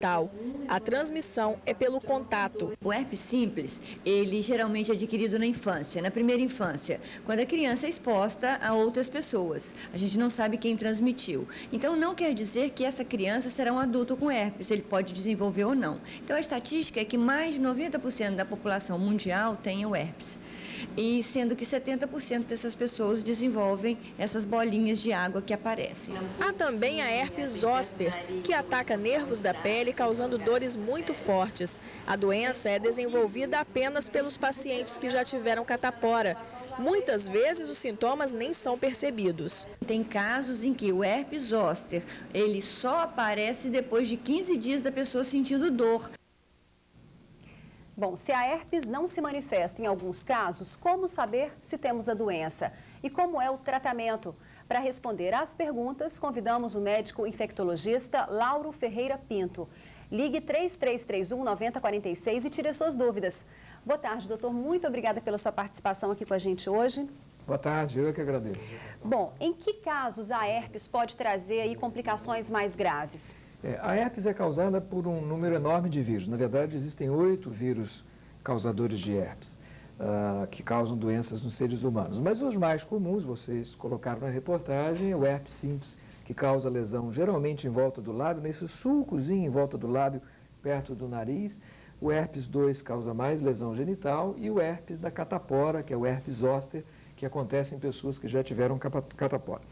A transmissão é pelo contato. O herpes simples, ele geralmente é adquirido na infância, na primeira infância, quando a criança é exposta a outras pessoas. A gente não sabe quem transmitiu. Então, não quer dizer que essa criança será um adulto com herpes, ele pode desenvolver ou não. Então, a estatística é que mais de 90% da população mundial tem o herpes. E sendo que 70% dessas pessoas desenvolvem essas bolinhas de água que aparecem. Há também a herpes zoster, que ataca nervos da pele, causando dores muito fortes. A doença é desenvolvida apenas pelos pacientes que já tiveram catapora. Muitas vezes os sintomas nem são percebidos. Tem casos em que o herpes zoster, ele só aparece depois de 15 dias da pessoa sentindo dor. Bom, se a herpes não se manifesta em alguns casos, como saber se temos a doença? E como é o tratamento? Para responder às perguntas, convidamos o médico infectologista Lauro Ferreira Pinto. Ligue 3331-9046 e tire as suas dúvidas. Boa tarde, doutor. Muito obrigada pela sua participação aqui com a gente hoje. Boa tarde, eu que agradeço. Bom, em que casos a herpes pode trazer aí complicações mais graves? A herpes é causada por um número enorme de vírus. Na verdade, existem 8 vírus causadores de herpes, que causam doenças nos seres humanos. Mas os mais comuns, vocês colocaram na reportagem, é o herpes simples, que causa lesão geralmente em volta do lábio, nesse sulcozinho em volta do lábio, perto do nariz. O herpes 2 causa mais lesão genital e o herpes da catapora, que é o herpes zoster, que acontece em pessoas que já tiveram catapora.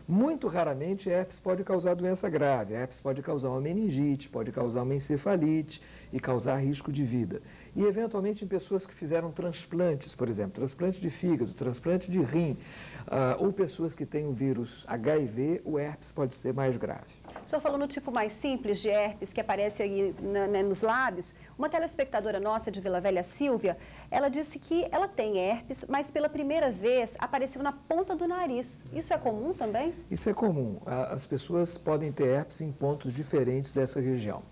Muito raramente, a herpes pode causar doença grave. A herpes pode causar uma meningite, pode causar uma encefalite e causar risco de vida. E, eventualmente, em pessoas que fizeram transplantes, por exemplo, transplante de fígado, transplante de rim, ou pessoas que têm o vírus HIV, o herpes pode ser mais grave. O senhor falou no tipo mais simples de herpes que aparece aí nos lábios. Uma telespectadora nossa de Vila Velha, Silvia, ela disse que ela tem herpes, mas pela primeira vez apareceu na ponta do nariz. Isso é comum também? Isso é comum. As pessoas podem ter herpes em pontos diferentes dessa região.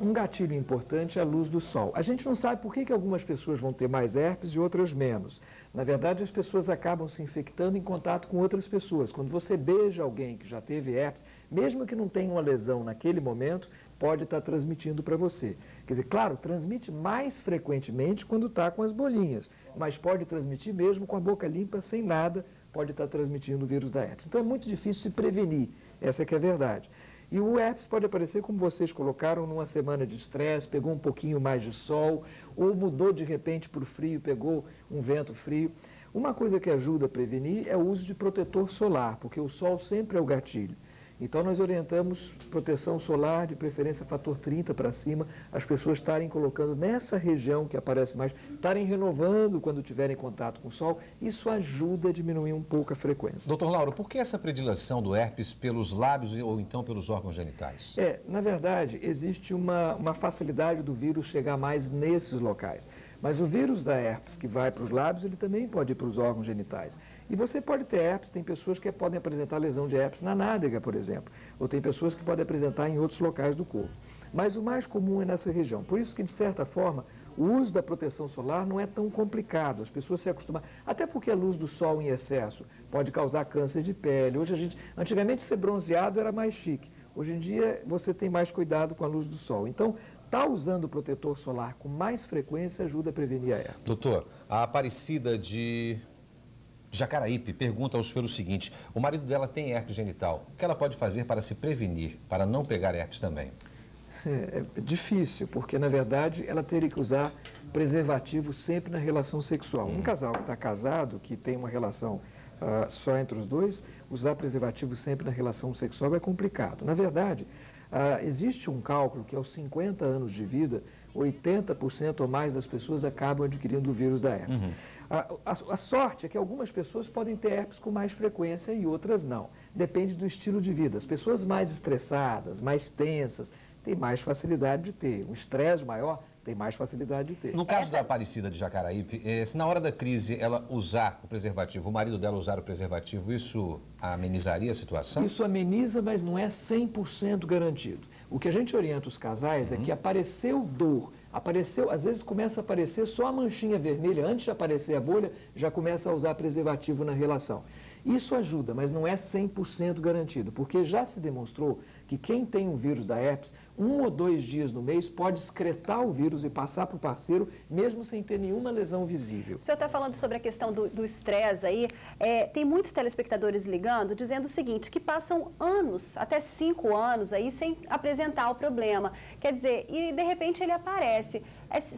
Um gatilho importante é a luz do sol. A gente não sabe por que algumas pessoas vão ter mais herpes e outras menos. Na verdade, as pessoas acabam se infectando em contato com outras pessoas. Quando você beija alguém que já teve herpes, mesmo que não tenha uma lesão naquele momento, pode estar transmitindo para você. Quer dizer, claro, transmite mais frequentemente quando está com as bolinhas, mas pode transmitir mesmo com a boca limpa, sem nada, pode estar transmitindo o vírus da herpes. Então é muito difícil se prevenir, essa que é a verdade. E o herpes pode aparecer, como vocês colocaram, numa semana de estresse, pegou um pouquinho mais de sol, ou mudou de repente para o frio, pegou um vento frio. Uma coisa que ajuda a prevenir é o uso de protetor solar, porque o sol sempre é o gatilho. Então, nós orientamos proteção solar, de preferência fator 30 para cima, as pessoas estarem colocando nessa região que aparece mais, estarem renovando quando tiverem contato com o sol, isso ajuda a diminuir um pouco a frequência. Doutor Lauro, por que essa predileção do herpes pelos lábios ou então pelos órgãos genitais? Na verdade, existe uma facilidade do vírus chegar mais nesses locais. Mas o vírus da herpes que vai para os lábios, ele também pode ir para os órgãos genitais. E você pode ter herpes, tem pessoas que podem apresentar lesão de herpes na nádega, por exemplo. Ou tem pessoas que podem apresentar em outros locais do corpo. Mas o mais comum é nessa região. Por isso que, de certa forma, o uso da proteção solar não é tão complicado. As pessoas se acostumam. Até porque a luz do sol em excesso pode causar câncer de pele. Antigamente, ser bronzeado era mais chique. Hoje em dia, você tem mais cuidado com a luz do sol. Então, estar usando o protetor solar com mais frequência ajuda a prevenir a herpes. Doutor, a Aparecida de Jacaraípe pergunta ao senhor o seguinte: o marido dela tem herpes genital. O que ela pode fazer para se prevenir, para não pegar herpes também? É difícil, porque, na verdade, ela teria que usar preservativo sempre na relação sexual. Um casal que está casado, que tem uma relação só entre os dois, usar preservativo sempre na relação sexual é complicado. Na verdade, existe um cálculo que aos 50 anos de vida, 80% ou mais das pessoas acabam adquirindo o vírus da herpes. A sorte é que algumas pessoas podem ter herpes com mais frequência e outras não. Depende do estilo de vida. As pessoas mais estressadas, mais tensas, têm mais facilidade de ter. Um estresse maior tem mais facilidade de ter. No caso da Aparecida de Jacaraípe, se na hora da crise ela usar o preservativo, o marido dela usar o preservativo, isso amenizaria a situação? Isso ameniza, mas não é 100% garantido. O que a gente orienta os casais é que apareceu dor, às vezes começa a aparecer só a manchinha vermelha, antes de aparecer a bolha, já começa a usar preservativo na relação. Isso ajuda, mas não é 100% garantido, porque já se demonstrou que quem tem o vírus da herpes, 1 ou 2 dias no mês, pode excretar o vírus e passar para o parceiro, mesmo sem ter nenhuma lesão visível. O senhor está falando sobre a questão do estresse aí. Tem muitos telespectadores ligando, dizendo o seguinte, que passam anos, até 5 anos aí, sem apresentar o problema. Quer dizer, e de repente ele aparece.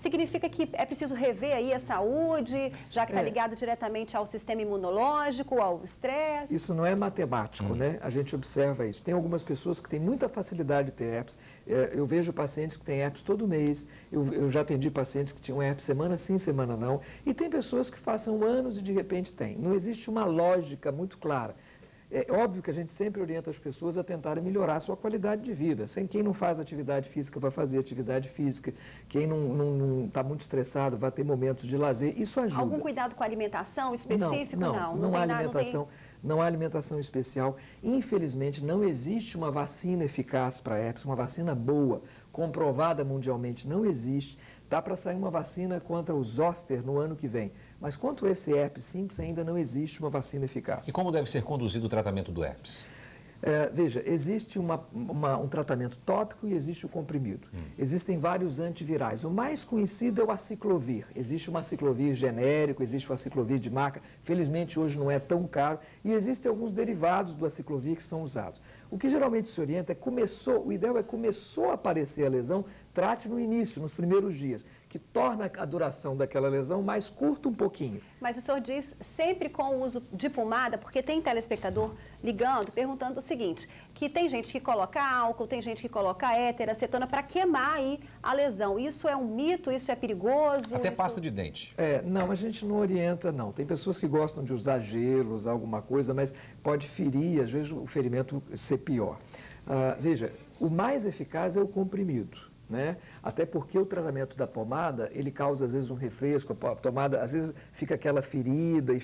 Significa que é preciso rever aí a saúde, já que está ligado diretamente ao sistema imunológico, ao estresse? Isso não é matemático, né? A gente observa isso. Tem algumas pessoas que têm muita facilidade de ter herpes. Eu vejo pacientes que têm herpes todo mês. Eu já atendi pacientes que tinham herpes semana sim, semana não. E tem pessoas que passam anos e de repente têm. Não existe uma lógica muito clara. É óbvio que a gente sempre orienta as pessoas a tentarem melhorar a sua qualidade de vida. Quem não faz atividade física vai fazer atividade física. Quem não está muito estressado vai ter momentos de lazer. Isso ajuda. Algum cuidado com a alimentação específico? Não há alimentação. Não há alimentação especial. Infelizmente, não existe uma vacina eficaz para herpes, uma vacina boa, comprovada mundialmente, não existe. Dá para sair uma vacina contra o zoster no ano que vem. Mas contra esse herpes simples ainda não existe uma vacina eficaz. E como deve ser conduzido o tratamento do herpes? Veja, existe um tratamento tópico e existe o comprimido. Existem vários antivirais. O mais conhecido é o aciclovir. Existe o aciclovir genérico, existe o aciclovir de marca. Felizmente hoje não é tão caro. E existem alguns derivados do aciclovir que são usados. O que geralmente se orienta o ideal é começou a aparecer a lesão, trate no início, nos primeiros dias, que torna a duração daquela lesão mais curta um pouquinho. Mas o senhor diz sempre com o uso de pomada, porque tem telespectador ligando, perguntando o seguinte, que tem gente que coloca álcool, tem gente que coloca éter, acetona para queimar aí a lesão. Isso é um mito? Isso é perigoso? Até pasta de dente. Não, a gente não orienta, não. Tem pessoas que gostam de usar gelo, usar alguma coisa, mas pode ferir, às vezes o ferimento ser pior. Veja, o mais eficaz é o comprimido. Né? Até porque o tratamento da pomada, ele causa às vezes um refresco, a pomada às vezes fica aquela ferida e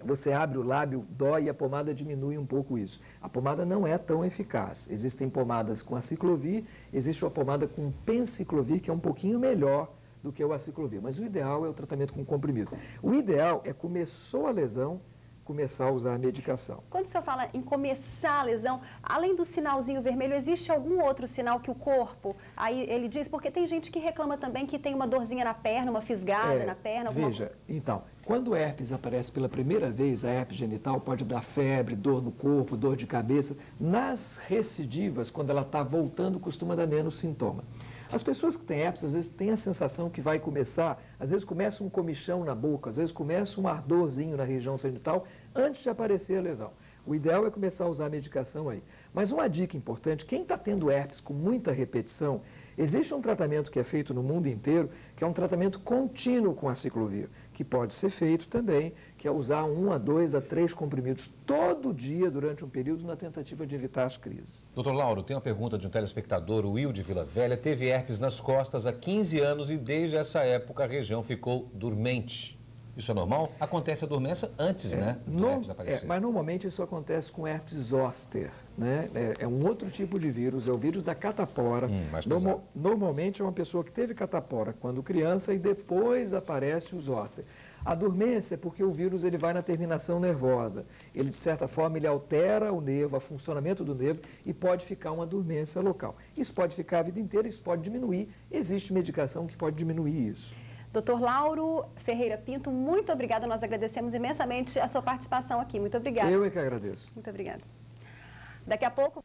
você abre o lábio, dói e a pomada diminui um pouco isso. A pomada não é tão eficaz. Existem pomadas com aciclovir, existe uma pomada com penciclovir que é um pouquinho melhor do que o aciclovir, mas o ideal é o tratamento com comprimido. O ideal é começou a lesão, começar a usar a medicação. Quando o senhor fala em começar a lesão, além do sinalzinho vermelho, existe algum outro sinal que o corpo, aí ele diz, porque tem gente que reclama também que tem uma dorzinha na perna, uma fisgada na perna. Veja, então, quando o herpes aparece pela primeira vez, a herpes genital pode dar febre, dor no corpo, dor de cabeça. Nas recidivas, quando ela está voltando, costuma dar menos sintoma. As pessoas que têm herpes, às vezes, têm a sensação que vai começar, às vezes começa um comichão na boca, às vezes começa um ardorzinho na região genital, antes de aparecer a lesão. O ideal é começar a usar a medicação aí. Mas uma dica importante, quem está tendo herpes com muita repetição, existe um tratamento que é feito no mundo inteiro, que é um tratamento contínuo com aciclovir, que pode ser feito também, que é usar 1 a 2 a 3 comprimidos todo dia durante um período na tentativa de evitar as crises. Doutor Lauro, tem uma pergunta de um telespectador, o Will de Vila Velha, teve herpes nas costas há 15 anos e desde essa época a região ficou dormente. Isso é normal? Acontece a dormência antes, né, do herpes aparecer. Mas normalmente isso acontece com herpes zoster, né? É um outro tipo de vírus, é o vírus da catapora. Normalmente é uma pessoa que teve catapora quando criança e depois aparece o zoster. A dormência é porque o vírus ele vai na terminação nervosa. Ele, de certa forma, ele altera o nervo, o funcionamento do nervo e pode ficar uma dormência local. Isso pode ficar a vida inteira, isso pode diminuir. Existe medicação que pode diminuir isso. Dr. Lauro Ferreira Pinto, muito obrigada. Nós agradecemos imensamente a sua participação aqui. Muito obrigada. Eu é que agradeço. Muito obrigada. Daqui a pouco...